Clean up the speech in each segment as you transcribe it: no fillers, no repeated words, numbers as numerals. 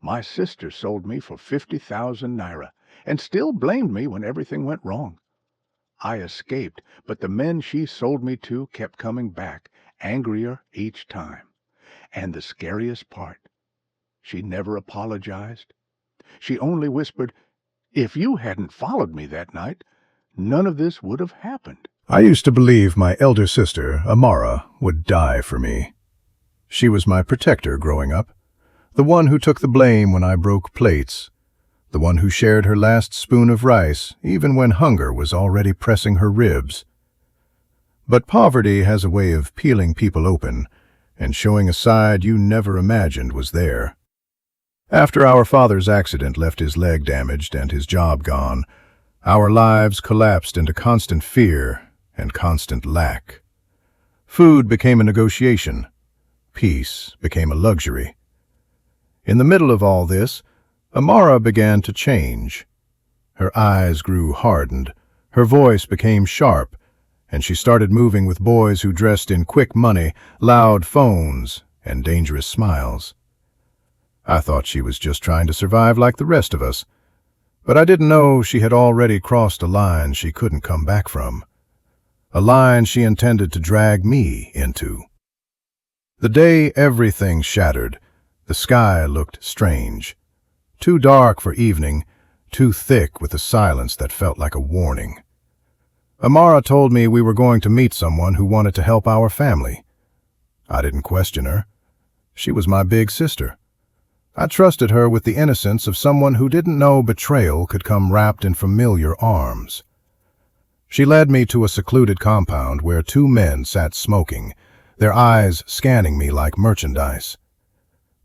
My sister sold me for 50,000 naira and still blamed me when everything went wrong. I escaped, but the men she sold me to kept coming back, angrier each time. And the scariest part, she never apologized. She only whispered, "If you hadn't followed me that night, none of this would have happened." I used to believe my elder sister, Amara, would die for me. She was my protector growing up, the one who took the blame when I broke plates, the one who shared her last spoon of rice even when hunger was already pressing her ribs. But poverty has a way of peeling people open and showing a side you never imagined was there. After our father's accident left his leg damaged and his job gone, our lives collapsed into constant fear and constant lack. Food became a negotiation. Peace became a luxury. In the middle of all this, Amara began to change. Her eyes grew hardened, her voice became sharp, and she started moving with boys who dressed in quick money, loud phones, and dangerous smiles. I thought she was just trying to survive like the rest of us, but I didn't know she had already crossed a line she couldn't come back from, a line she intended to drag me into. The day everything shattered, the sky looked strange, too dark for evening, too thick with a silence that felt like a warning. Amara told me we were going to meet someone who wanted to help our family. I didn't question her. She was my big sister. I trusted her with the innocence of someone who didn't know betrayal could come wrapped in familiar arms. She led me to a secluded compound where two men sat smoking, their eyes scanning me like merchandise.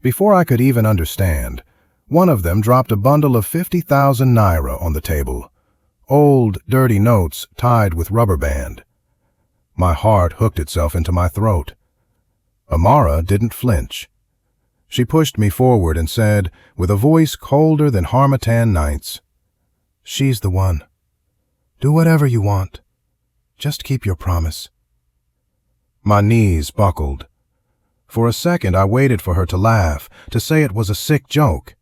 Before I could even understand, one of them dropped a bundle of 50,000 naira on the table, old, dirty notes tied with rubber band. My heart hooked itself into my throat. Amara didn't flinch. She pushed me forward and said, with a voice colder than Harmattan nights, "She's the one. Do whatever you want. Just keep your promise." My knees buckled. For a second I waited for her to laugh, to say it was a sick joke.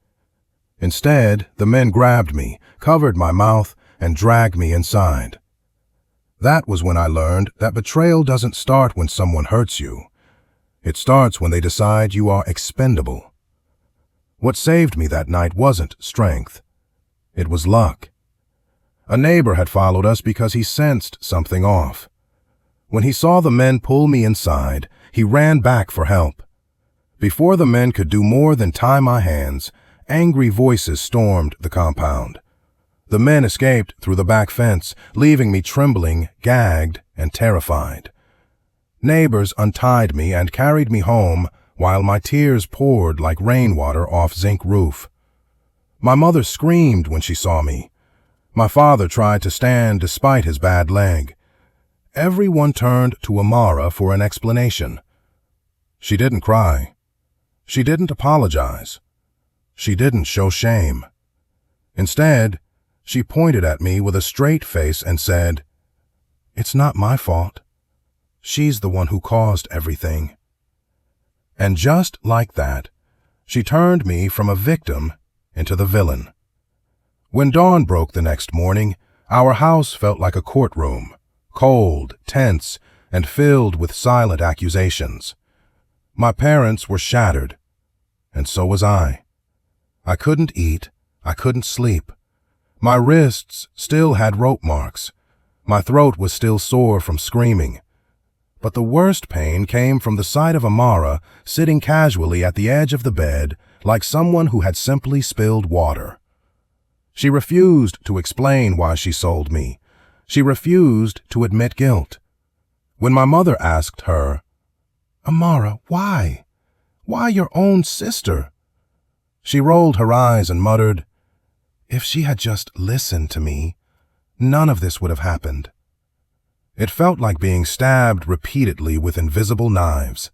Instead, the men grabbed me, covered my mouth, and dragged me inside. That was when I learned that betrayal doesn't start when someone hurts you. It starts when they decide you are expendable. What saved me that night wasn't strength. It was luck. A neighbor had followed us because he sensed something off. When he saw the men pull me inside, he ran back for help. Before the men could do more than tie my hands, angry voices stormed the compound. The men escaped through the back fence, leaving me trembling, gagged, and terrified. Neighbors untied me and carried me home while my tears poured like rainwater off zinc roof. My mother screamed when she saw me. My father tried to stand despite his bad leg. Everyone turned to Amara for an explanation. She didn't cry. She didn't apologize. She didn't show shame. Instead, she pointed at me with a straight face and said, "It's not my fault. She's the one who caused everything." And just like that, she turned me from a victim into the villain. When dawn broke the next morning, our house felt like a courtroom, cold, tense, and filled with silent accusations. My parents were shattered, and so was I. I couldn't eat, I couldn't sleep. My wrists still had rope marks. My throat was still sore from screaming. But the worst pain came from the sight of Amara sitting casually at the edge of the bed like someone who had simply spilled water. She refused to explain why she sold me. She refused to admit guilt. When my mother asked her, "Amara, why? Why your own sister?" she rolled her eyes and muttered, "If she had just listened to me, none of this would have happened." It felt like being stabbed repeatedly with invisible knives.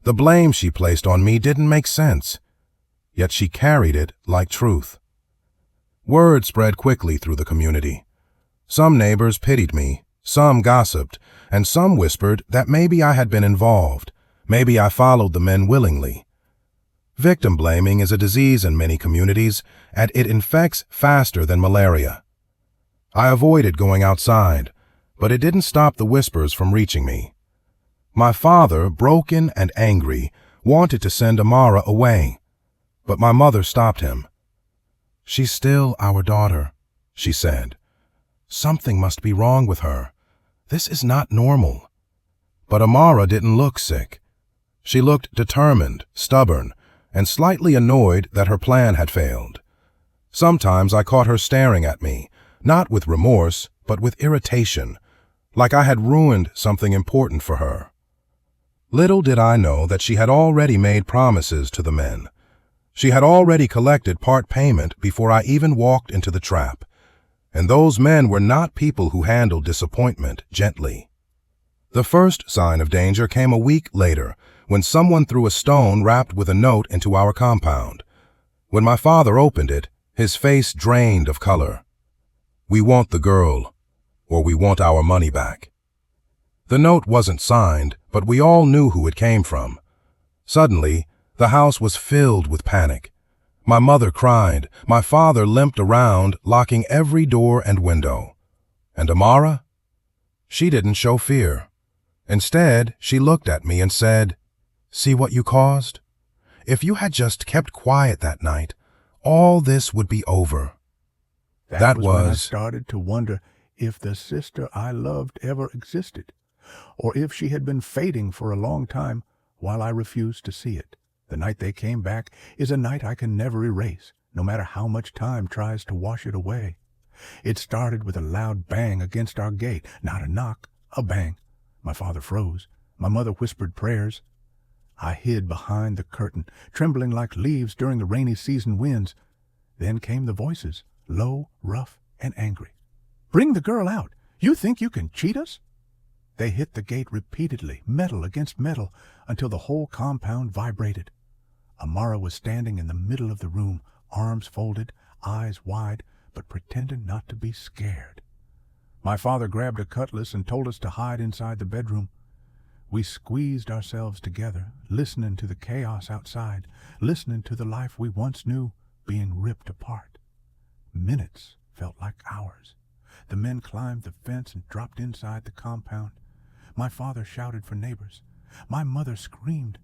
The blame she placed on me didn't make sense, yet she carried it like truth. Word spread quickly through the community. Some neighbors pitied me, some gossiped, and some whispered that maybe I had been involved, maybe I followed the men willingly. Victim blaming is a disease in many communities, and it infects faster than malaria. I avoided going outside, but it didn't stop the whispers from reaching me. My father, broken and angry, wanted to send Amara away, but my mother stopped him. "She's still our daughter," she said. "Something must be wrong with her. This is not normal." But Amara didn't look sick. She looked determined, stubborn, and slightly annoyed that her plan had failed. Sometimes I caught her staring at me, not with remorse, but with irritation, like I had ruined something important for her. Little did I know that she had already made promises to the men. She had already collected part payment before I even walked into the trap, and those men were not people who handled disappointment gently. The first sign of danger came a week later, when someone threw a stone wrapped with a note into our compound. When my father opened it, his face drained of color. "We want the girl, or we want our money back." The note wasn't signed, but we all knew who it came from. Suddenly, the house was filled with panic. My mother cried, my father limped around, locking every door and window. And Amara? She didn't show fear. Instead, she looked at me and said, "See what you caused? If you had just kept quiet that night, all this would be over." That was when I started to wonder if the sister I loved ever existed, or if she had been fading for a long time while I refused to see it. The night they came back is a night I can never erase, no matter how much time tries to wash it away. It started with a loud bang against our gate, not a knock, a bang. My father froze. My mother whispered prayers. I hid behind the curtain, trembling like leaves during the rainy season winds. Then came the voices, low, rough, and angry. "Bring the girl out! You think you can cheat us?" They hit the gate repeatedly, metal against metal, until the whole compound vibrated. Amara was standing in the middle of the room, arms folded, eyes wide, but pretending not to be scared. My father grabbed a cutlass and told us to hide inside the bedroom. We squeezed ourselves together, listening to the chaos outside, listening to the life we once knew being ripped apart. Minutes felt like hours. The men climbed the fence and dropped inside the compound. My father shouted for neighbors. My mother screamed.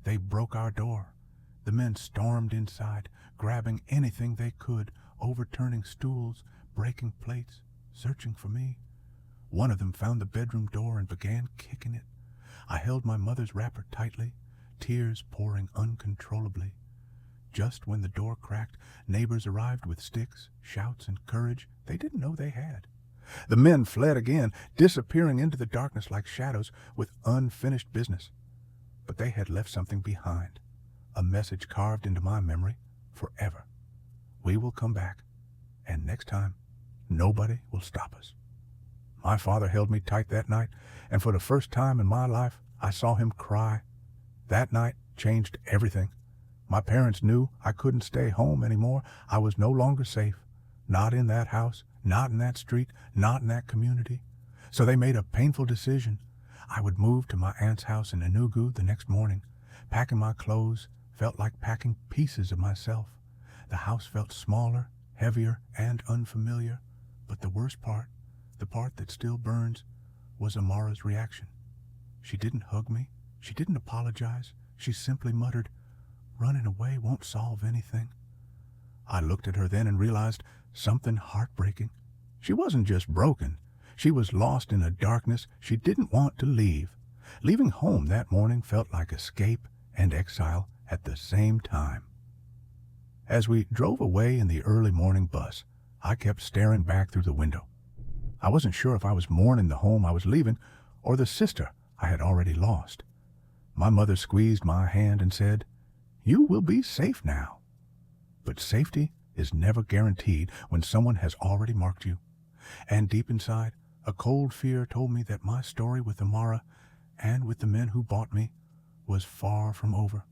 They broke our door. The men stormed inside, grabbing anything they could, overturning stools, breaking plates, searching for me. One of them found the bedroom door and began kicking it. I held my mother's wrapper tightly, tears pouring uncontrollably. Just when the door cracked, neighbors arrived with sticks, shouts, and courage they didn't know they had. The men fled again, disappearing into the darkness like shadows with unfinished business. But they had left something behind, a message carved into my memory forever. We will come back, and next time, nobody will stop us. My father held me tight that night, and for the first time in my life, I saw him cry. That night changed everything. My parents knew I couldn't stay home anymore. I was no longer safe. Not in that house, not in that street, not in that community. So they made a painful decision. I would move to my aunt's house in Enugu the next morning. Packing my clothes felt like packing pieces of myself. The house felt smaller, heavier, and unfamiliar. But the worst part, the part that still burns, was Amara's reaction. She didn't hug me. She didn't apologize. She simply muttered, "Running away won't solve anything." I looked at her then and realized something heartbreaking. She wasn't just broken. She was lost in a darkness she didn't want to leave. Leaving home that morning felt like escape and exile at the same time. As we drove away in the early morning bus, I kept staring back through the window. I wasn't sure if I was mourning the home I was leaving or the sister I had already lost. My mother squeezed my hand and said, "You will be safe now." But safety is never guaranteed when someone has already marked you. And deep inside, a cold fear told me that my story with Amara and with the men who bought me was far from over.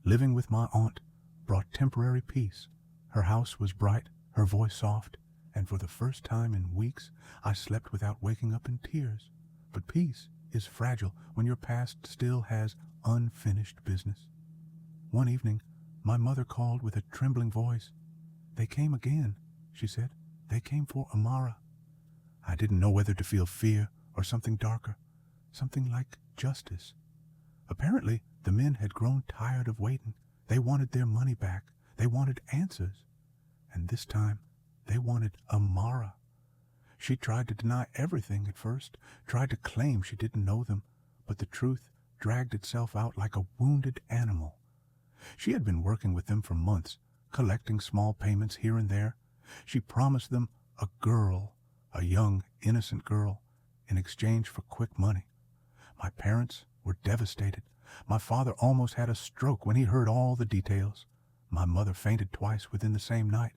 Living with my aunt brought temporary peace. Her house was bright, her voice soft, and for the first time in weeks, I slept without waking up in tears. But peace is fragile when your past still has unfinished business. One evening, My mother called with a trembling voice. "They came again," she said. "They came for Amara." I didn't know whether to feel fear or something darker, something like justice. Apparently, the men had grown tired of waiting. They wanted their money back. They wanted answers. And this time, they wanted Amara. She tried to deny everything at first, tried to claim she didn't know them, but the truth dragged itself out like a wounded animal. She had been working with them for months, collecting small payments here and there. She promised them a girl, a young, innocent girl, in exchange for quick money. My parents were devastated. My father almost had a stroke when he heard all the details. My mother fainted twice within the same night.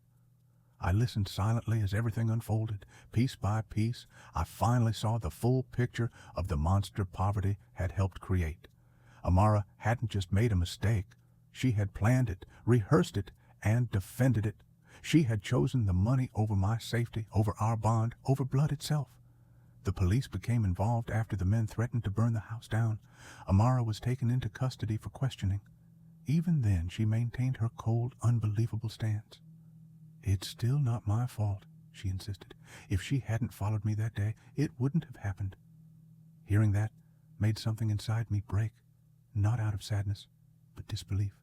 I listened silently as everything unfolded. Piece by piece, I finally saw the full picture of the monster poverty had helped create. Amara hadn't just made a mistake. She had planned it, rehearsed it, and defended it. She had chosen the money over my safety, over our bond, over blood itself. The police became involved after the men threatened to burn the house down. Amara was taken into custody for questioning. Even then, she maintained her cold, unbelievable stance. "It's still not my fault," she insisted. "If she hadn't followed me that day, it wouldn't have happened." Hearing that made something inside me break, not out of sadness, but disbelief.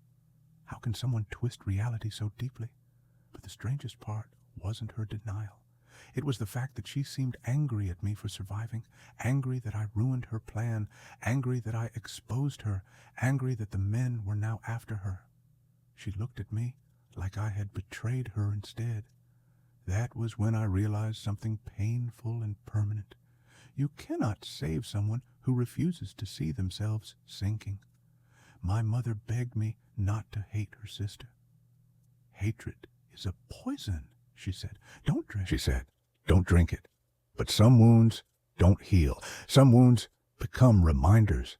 How can someone twist reality so deeply? But the strangest part wasn't her denial. It was the fact that she seemed angry at me for surviving, angry that I ruined her plan, angry that I exposed her, angry that the men were now after her. She looked at me like I had betrayed her instead. That was when I realized something painful and permanent. You cannot save someone who refuses to see themselves sinking. My mother begged me not to hate her sister. "Hatred is a poison," she said. Don't drink it. But some wounds don't heal. Some wounds become reminders.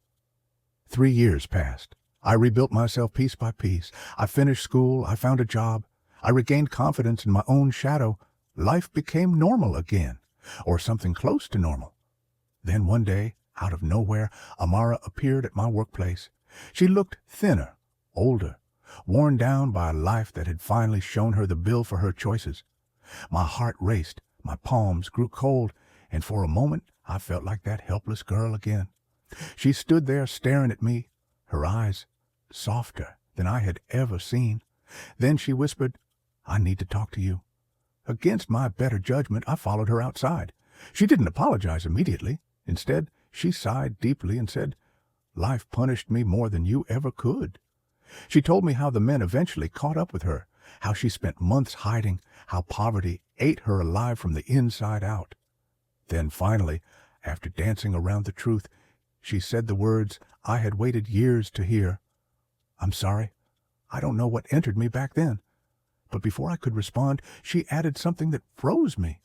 3 years passed. I rebuilt myself piece by piece. I finished school. I found a job. I regained confidence in my own shadow. Life became normal again, or something close to normal. Then one day, out of nowhere, Amara appeared at my workplace. She looked thinner, older, worn down by a life that had finally shown her the bill for her choices. My heart raced, my palms grew cold, and for a moment I felt like that helpless girl again. She stood there staring at me, her eyes softer than I had ever seen. Then she whispered, "I need to talk to you." Against my better judgment, I followed her outside. She didn't apologize immediately. Instead, she sighed deeply and said, "Life punished me more than you ever could." She told me how the men eventually caught up with her, how she spent months hiding, how poverty ate her alive from the inside out. Then finally, after dancing around the truth, she said the words I had waited years to hear. "I'm sorry. I don't know what entered me back then." But before I could respond, she added something that froze me.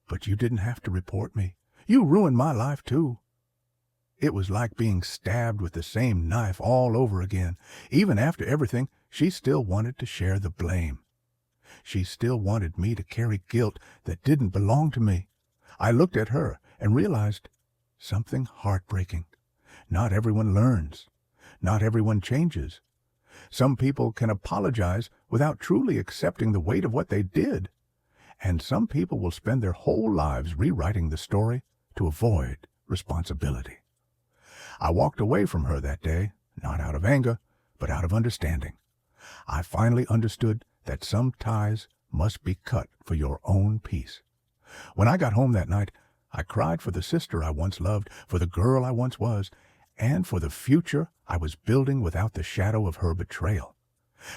"But you didn't have to report me. You ruined my life too." It was like being stabbed with the same knife all over again. Even after everything, she still wanted to share the blame. She still wanted me to carry guilt that didn't belong to me. I looked at her and realized something heartbreaking. Not everyone learns. Not everyone changes. Some people can apologize without truly accepting the weight of what they did. And some people will spend their whole lives rewriting the story to avoid responsibility. I walked away from her that day, not out of anger, but out of understanding. I finally understood that some ties must be cut for your own peace. When I got home that night, I cried for the sister I once loved, for the girl I once was, and for the future I was building without the shadow of her betrayal.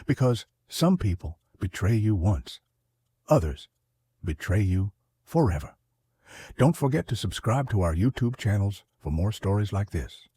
Because some people betray you once, others betray you forever. Don't forget to subscribe to our YouTube channels for more stories like this.